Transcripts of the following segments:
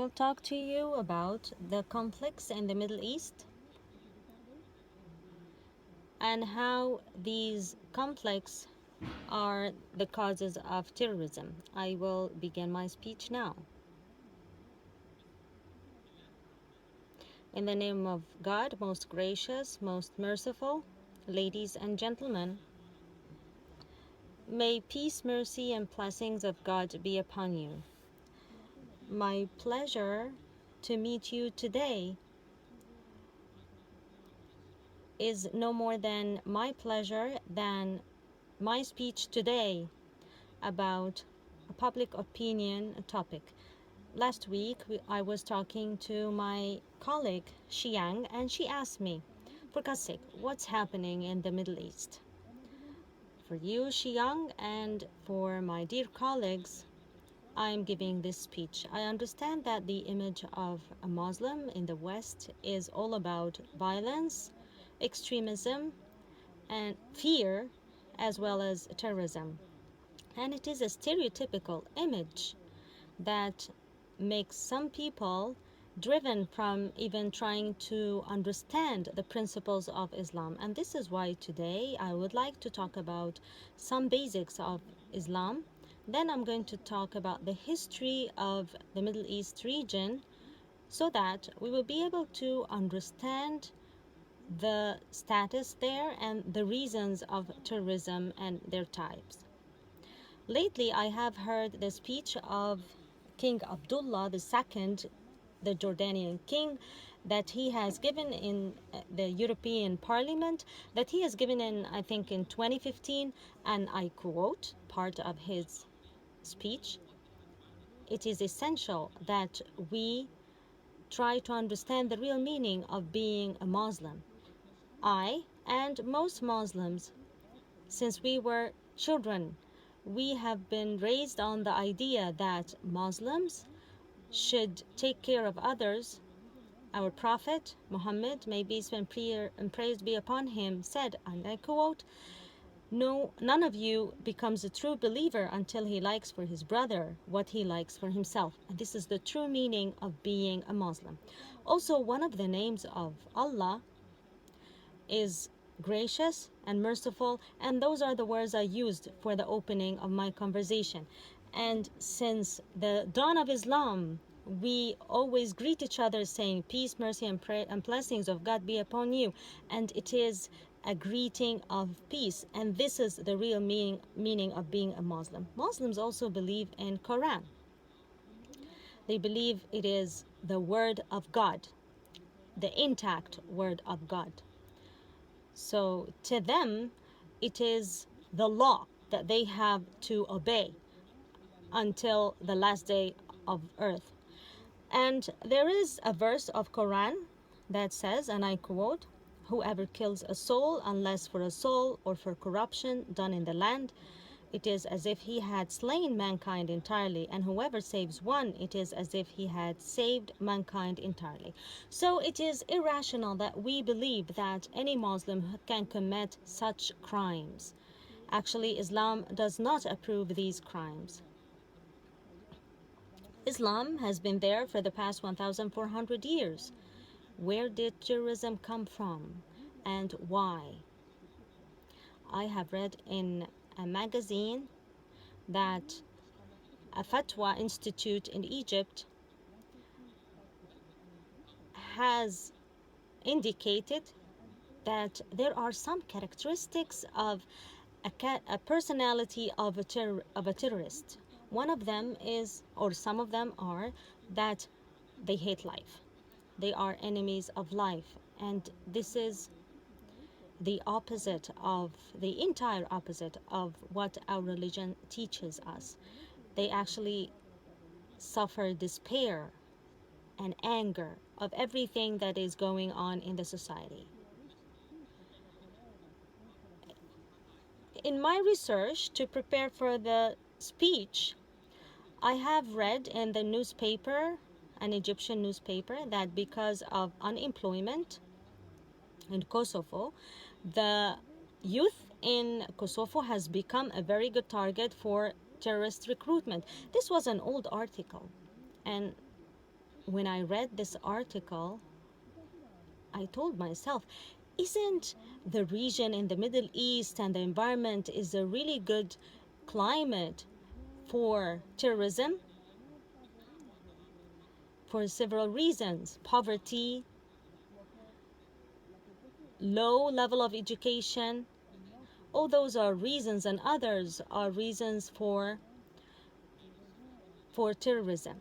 will talk to you about the conflicts in the Middle East and how these conflicts are the causes of terrorism. I will begin my speech now. In the name of God, most gracious, most merciful, ladies and gentlemen, may peace, mercy, and blessings of God be upon you. My pleasure to meet you today is no more than my pleasure than my speech today about a public opinion topic. Last week, I was talking to my colleague, Xiang, and she asked me, for God's sake, what's happening in the Middle East? For you, Xiang, and for my dear colleagues, I'm giving this speech. I understand that the image of a Muslim in the West is all about violence, extremism, and fear, as well as terrorism. And it is a stereotypical image that makes some people driven from even trying to understand the principles of Islam. And this is why today I would like to talk about some basics of Islam. Then I'm going to talk about the history of the Middle East region so that we will be able to understand the status there and the reasons of terrorism and their types. Lately, I have heard the speech of King Abdullah II, the Jordanian king, that he has given in the European Parliament, that he has given in, I think, in 2015, and I quote part of his speech: "It is essential that we try to understand the real meaning of being a Muslim. I and most Muslims, since we were children, we have been raised on the idea that Muslims should take care of others. Our Prophet Muhammad, may peace and praise be upon him, said, and I quote, none of you becomes a true believer until he likes for his brother what he likes for himself." And this is the true meaning of being a Muslim. Also, one of the names of Allah is gracious and merciful, and those are the words I used for the opening of my conversation. And since the dawn of Islam, we always greet each other saying peace, mercy, and blessings of God be upon you, and it is a greeting of peace, and this is the real meaning of being a Muslim. Muslims also believe in Quran. They believe it is the word of God, the intact word of God. So to them, it is the law that they have to obey until the last day of earth. And there is a verse of Quran that says, and I quote, "Whoever kills a soul unless for a soul or for corruption done in the land, it is as if he had slain mankind entirely, and whoever saves one, it is as if he had saved mankind entirely." So it is irrational that we believe that any Muslim can commit such crimes. Actually, Islam does not approve these crimes. Islam has been there for the past 1,400 years. Where did terrorism come from and why? I have read in a magazine that a fatwa institute in Egypt has indicated that there are some characteristics of a personality of a terrorist. One of them is, or some of them are, that they hate life. They are enemies of life, and this is the opposite of the entire opposite of what our religion teaches us. They actually suffer despair and anger of everything that is going on in the society. In my research to prepare for the speech, I have read in the newspaper, an Egyptian newspaper, that because of unemployment in Kosovo, the youth in Kosovo has become a very good target for terrorist recruitment. This was an old article, and when I read this article, I told myself, isn't the region in the Middle East and the environment is a really good climate for terrorism? For several reasons: poverty, low level of education. All those are reasons, and others are reasons for terrorism.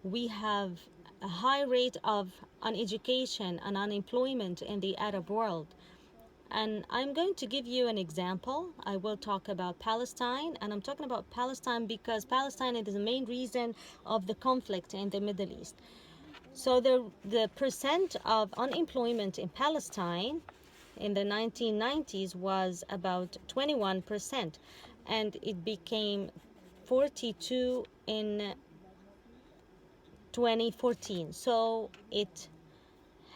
We have a high rate of uneducation and unemployment in the Arab world. And I'm going to give you an example. I will talk about Palestine, and I'm talking about Palestine because Palestine is the main reason of the conflict in the Middle East. So the percent of unemployment in Palestine in the 1990s was about 21%, and it became 42 in 2014. So it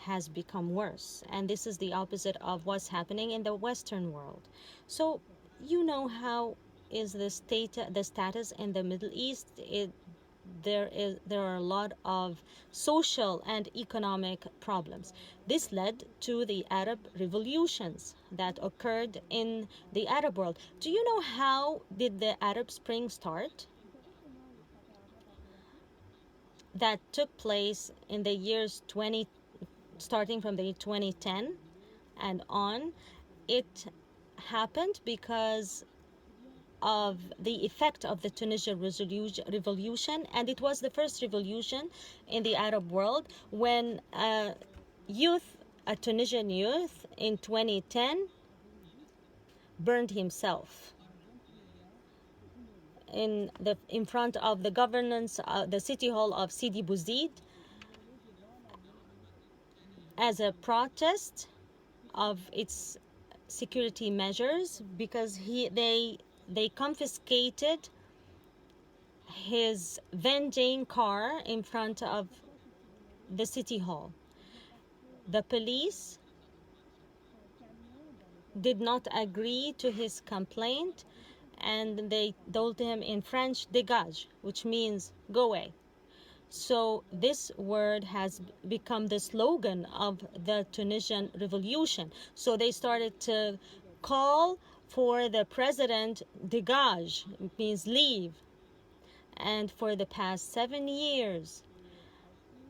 has become worse, and this is the opposite of what's happening in the Western world. So you know how is the status in the Middle East. There are a lot of social and economic problems. This led to the Arab revolutions that occurred in the Arab world. Do you know how did the Arab Spring start? That took place in the years starting from the 2010 and on. It happened because of the effect of the Tunisian revolution, and it was the first revolution in the Arab world when a Tunisian youth in 2010 burned himself in front of the governance, the city hall of Sidi Bouzid, as a protest of its security measures, because they confiscated his vending car in front of the city hall. The police did not agree to his complaint, and they told him in French, dégage, which means go away. So this word has become the slogan of the Tunisian revolution. So they started to call for the president, dégage, it means leave. And for the past 7 years,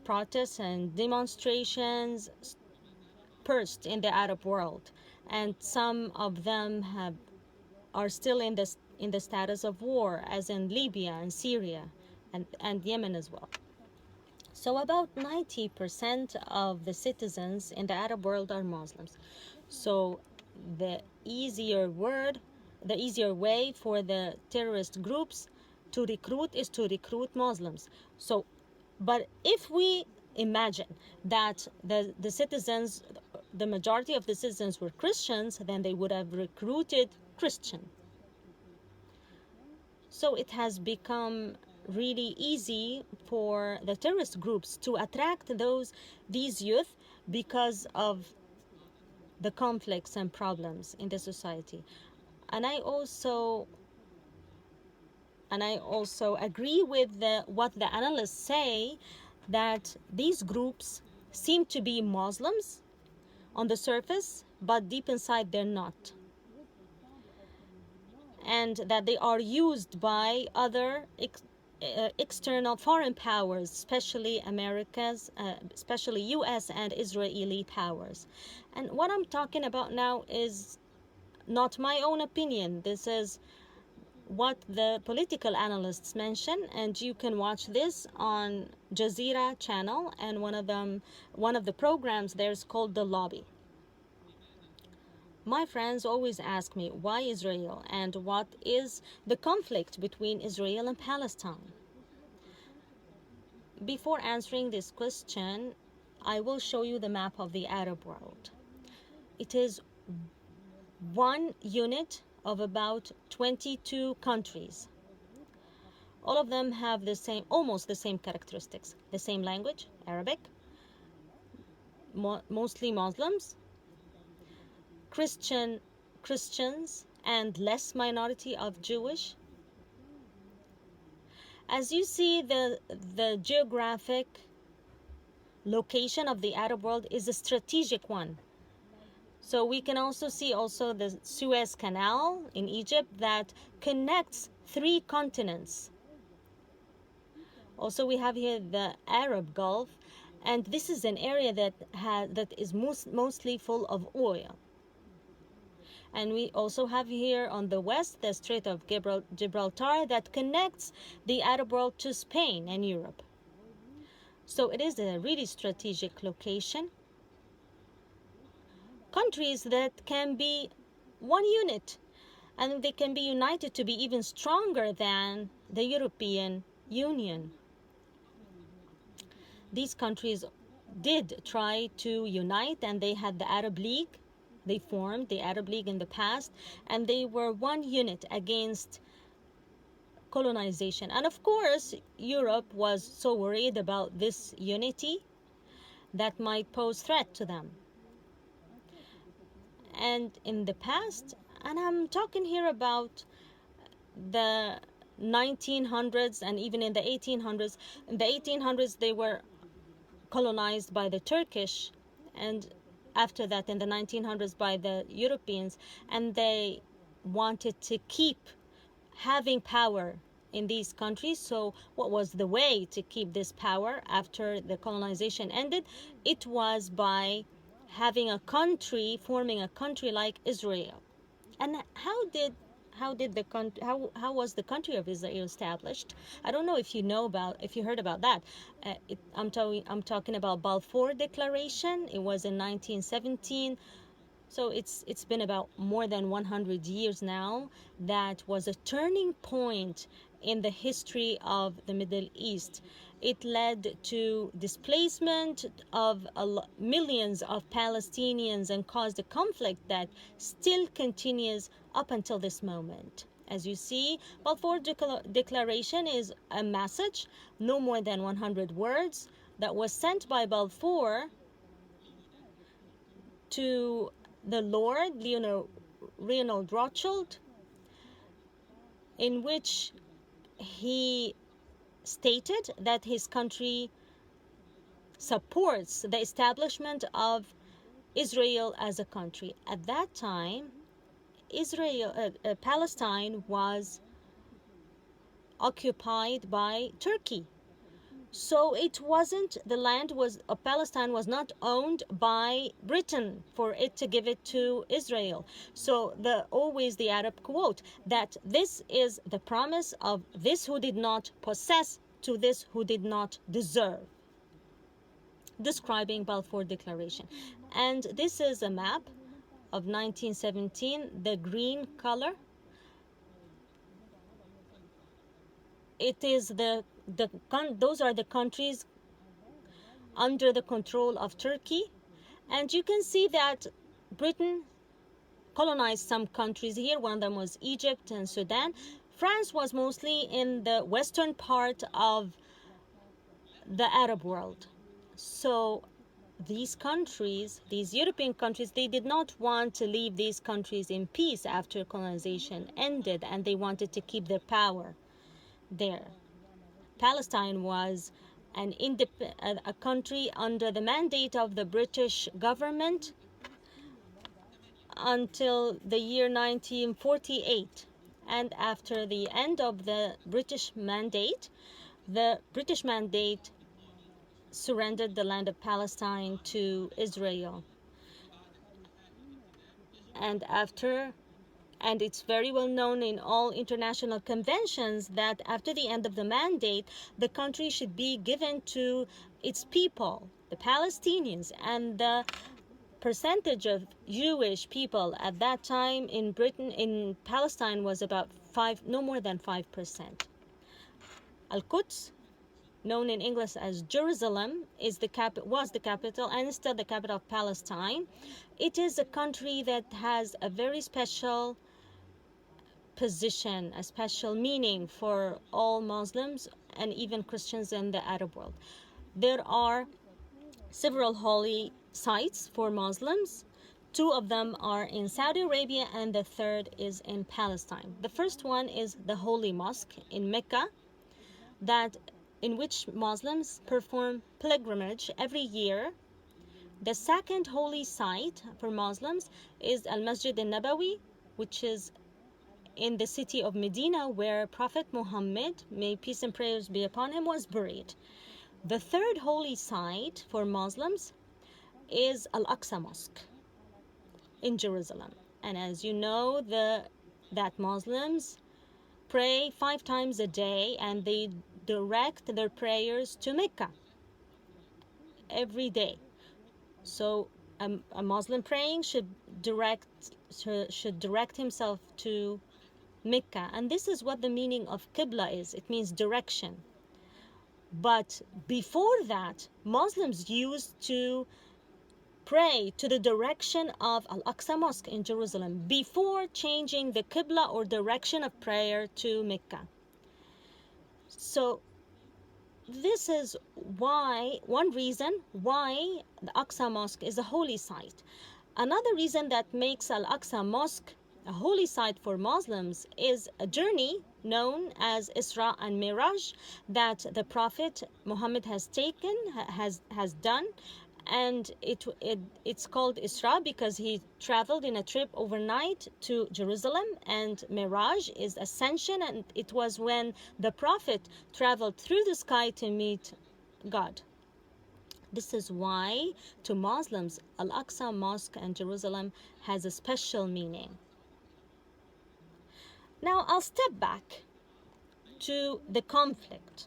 protests and demonstrations burst in the Arab world, and some of them are still in the status of war, as in Libya and Syria and Yemen as well. So about 90% of the citizens in the Arab world are Muslims. So the easier way for the terrorist groups to recruit is to recruit Muslims. So, but if we imagine that the citizens, the majority of the citizens were Christians, then they would have recruited Christian. So it has become really easy for the terrorist groups to attract these youth because of the conflicts and problems in the society. And I also agree with what the analysts say, that these groups seem to be Muslims on the surface, but deep inside they're not. And that they are used by other external foreign powers, especially especially US and Israeli powers. And what I'm talking about now is not my own opinion. This is what the political analysts mention, and you can watch this on Jazeera channel, and one of the programs there is called The Lobby. My friends always ask me, why Israel, and what is the conflict between Israel and Palestine? Before answering this question, I will show you the map of the Arab world. It is one unit of about 22 countries. All of them have almost the same characteristics. The same language, Arabic, mostly Muslims, Christians, and less minority of Jewish. As you see, the geographic location of the Arab world is a strategic one. So we can also see the Suez Canal in Egypt that connects 3 continents. Also, we have here the Arab Gulf, and this is an area that is mostly full of oil. And we also have here on the west the Strait of Gibraltar that connects the Arab world to Spain and Europe. So it is a really strategic location. Countries that can be one unit, and they can be united to be even stronger than the European Union. These countries did try to unite, and they had the Arab League. They formed the Arab League in the past, and they were one unit against colonization. And of course, Europe was so worried about this unity that might pose threat to them. And in the past, and I'm talking here about the 1900s and even in the 1800s. In the 1800s, they were colonized by the Turkish, and after that in the 1900s by the Europeans, and they wanted to keep having power in these countries. So what was the way to keep this power after the colonization ended? It was by having a country, forming a country like Israel. And how was the country of Israel established? I don't know if you heard about that. I'm talking about Balfour Declaration. It was in 1917. So it's been about more than 100 years now. That was a turning point in the history of the Middle East. It led to displacement of millions of Palestinians and caused a conflict that still continues up until this moment. As you see, Balfour Declaration is a message, no more than 100 words, that was sent by Balfour to the Lord Leonard Rothschild, in which he stated that his country supports the establishment of Israel as a country. At that time, Palestine was occupied by Turkey. So it wasn't, the land of Palestine was not owned by Britain for it to give it to Israel. So always the Arab quote that this is the promise of this who did not possess to this who did not deserve, describing Balfour Declaration. And this is a map of 1917, the green color. It is those are the countries under the control of Turkey. And you can see that Britain colonized some countries here. One of them was Egypt and Sudan. France was mostly in the western part of the Arab world. So these countries, these European countries, they did not want to leave these countries in peace after colonization ended, and they wanted to keep their power there. Palestine was a country under the mandate of the British government until the year 1948. And after the end of the British mandate surrendered the land of Palestine to Israel. And it's very well known in all international conventions that after the end of the mandate, the country should be given to its people, the Palestinians. And the percentage of Jewish people at that time in Palestine was about no more than 5%. Al-Quds, known in English as Jerusalem, was the capital and is still the capital of Palestine. It is a country that has a very special position, a special meaning for all Muslims and even Christians in the Arab world. There are several holy sites for Muslims. 2 of them are in Saudi Arabia and the 3rd is in Palestine. The first one is the Holy Mosque in Mecca, that in which Muslims perform pilgrimage every year. The second holy site for Muslims is Al-Masjid al-Nabawi, which is in the city of Medina, where Prophet Muhammad, may peace and prayers be upon him, was buried. The third holy site for Muslims is Al-Aqsa Mosque in Jerusalem. And as you know, that Muslims pray 5 times a day, and they direct their prayers to Mecca every day. So a Muslim praying should direct himself to Mecca, and this is what the meaning of Qibla is. It means direction. But before that, Muslims used to pray to the direction of Al-Aqsa Mosque in Jerusalem before changing the Qibla or direction of prayer to Mecca. So this is one reason why the Aqsa Mosque is a holy site. Another reason that makes Al-Aqsa Mosque a holy site for Muslims is a journey known as Isra and Miraj that the Prophet Muhammad has done, and it's called Isra because he traveled in a trip overnight to Jerusalem, and Miraj is ascension, and it was when the Prophet traveled through the sky to meet God. This is why to Muslims Al-Aqsa Mosque and Jerusalem has a special meaning. Now I'll step back to the conflict.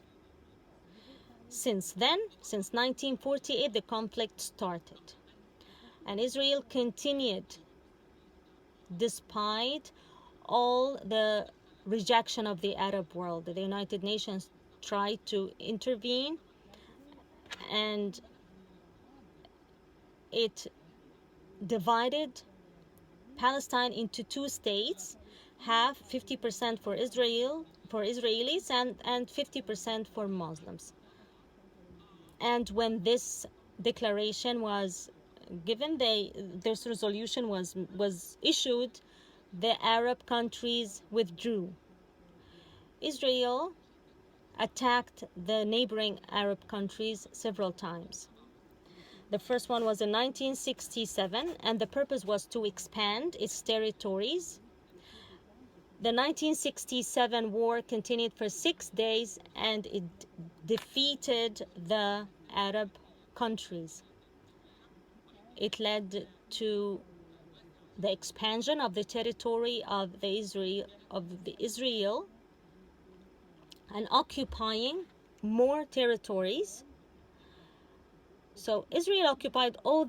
Since then, since 1948, the conflict started. And Israel continued despite all the rejection of the Arab world. The United Nations tried to intervene, and it divided Palestine into 2 states, half 50% for Israelis and 50% for Muslims. And when this declaration was given, this resolution was issued, the Arab countries withdrew. Israel attacked the neighboring Arab countries several times. The first one was in 1967, and the purpose was to expand its territories. The 1967 war continued for 6 days, and it defeated the Arab countries. It led to the expansion of the territory of Israel and occupying more territories. So Israel occupied all